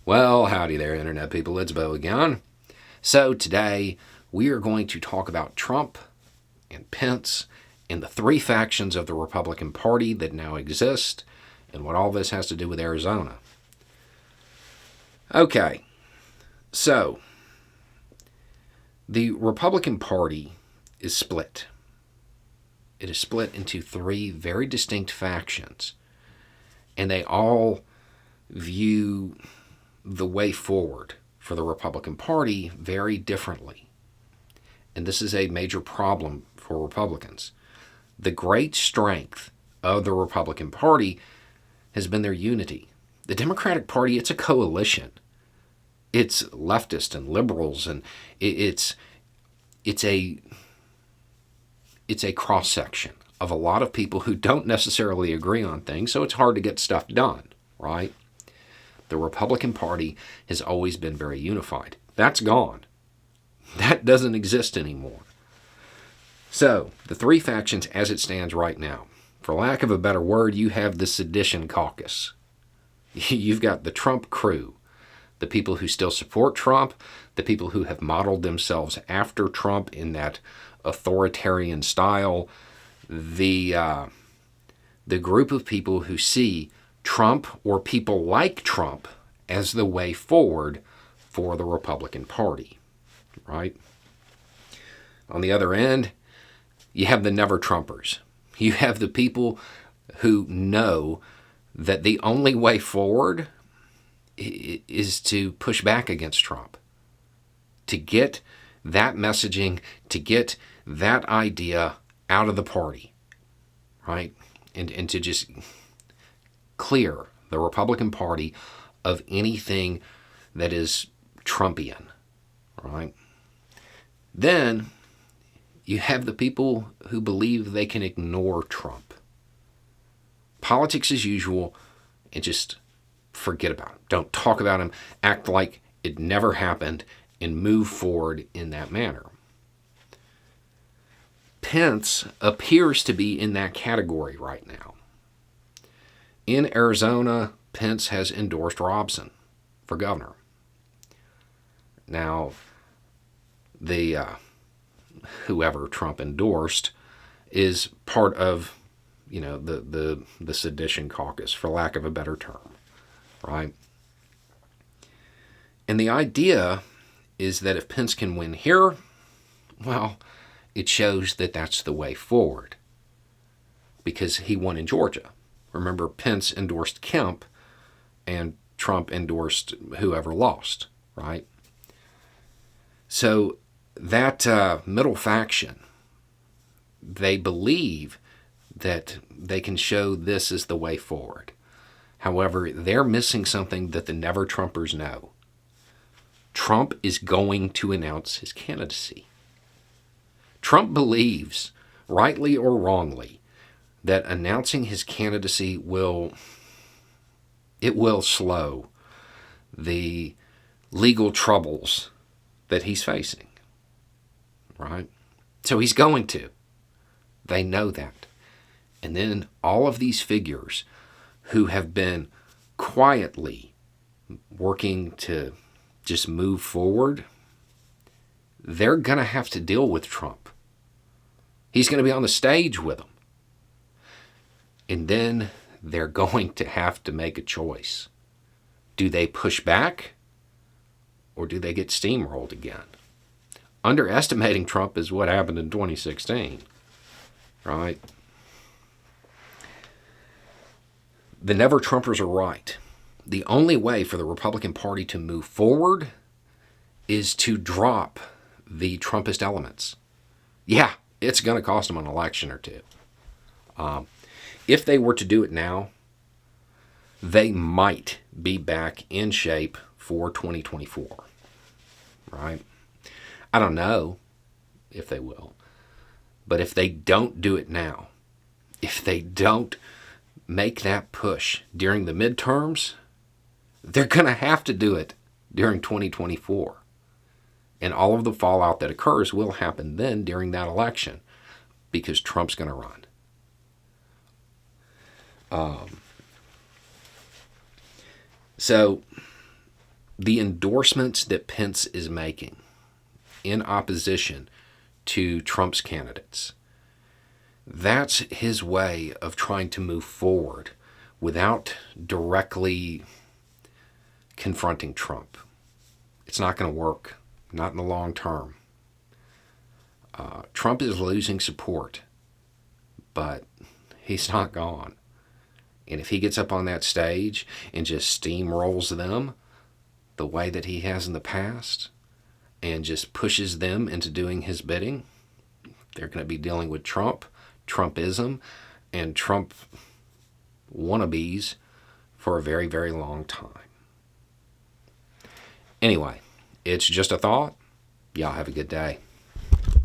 Well, howdy there, Internet people. It's Bo again. So, today we are going to talk about Trump and Pence and the three factions of the Republican Party that now exist and what all this has to do with Arizona. Okay, so the Republican Party is split. It is split into three very distinct factions, and they all view the way forward for the Republican Party very differently. And this is a major problem for Republicans. The great strength of the Republican Party has been their unity. The Democratic Party, it's a coalition. It's leftists and liberals, and it's a cross section of a lot of people who don't necessarily agree on things, so it's hard to get stuff done, right? The Republican Party has always been very unified. That's gone. That doesn't exist anymore. So, the three factions as it stands right now. For lack of a better word, you have the sedition caucus. You've got the Trump crew, the people who still support Trump, the people who have modeled themselves after Trump in that authoritarian style, the group of people who see Trump or people like Trump as the way forward for the Republican Party, right? On the other end, you have the never Trumpers. You have the people who know that the only way forward is to push back against Trump, to get that messaging, to get that idea out of the party, right? And to just clear the Republican Party of anything that is Trumpian, right? Then you have the people who believe they can ignore Trump. Politics as usual, and just forget about him. Don't talk about him. Act like it never happened and move forward in that manner. Pence appears to be in that category right now. In Arizona, Pence has endorsed Robson for governor. Now, the whoever Trump endorsed is part of, the sedition caucus, for lack of a better term, right? And the idea is that if Pence can win here, well, it shows that that's the way forward, because he won in Georgia. Remember, Pence endorsed Kemp, and Trump endorsed whoever lost, right? So that middle faction, they believe that they can show this is the way forward. However, they're missing something that the never Trumpers know. Trump is going to announce his candidacy. Trump believes, rightly or wrongly, that announcing his candidacy will slow the legal troubles that he's facing, right? So he's going to. They know that. And then all of these figures who have been quietly working to just move forward, they're going to have to deal with Trump. He's going to be on the stage with them. And then they're going to have to make a choice. Do they push back, or do they get steamrolled again? Underestimating Trump is what happened in 2016, right? The never Trumpers are right. The only way for the Republican Party to move forward is to drop the Trumpist elements. Yeah, it's going to cost them an election or two. If they were to do it now, they might be back in shape for 2024, right? I don't know if they will. But if they don't do it now, if they don't make that push during the midterms, they're going to have to do it during 2024. And all of the fallout that occurs will happen then during that election, because Trump's going to run. So the endorsements that Pence is making in opposition to Trump's candidates, that's his way of trying to move forward without directly confronting Trump. It's not going to work, not in the long term. Trump is losing support, but he's not gone. And if he gets up on that stage and just steamrolls them the way that he has in the past and just pushes them into doing his bidding, they're going to be dealing with Trump, Trumpism, and Trump wannabes for a very, very long time. Anyway, it's just a thought. Y'all have a good day.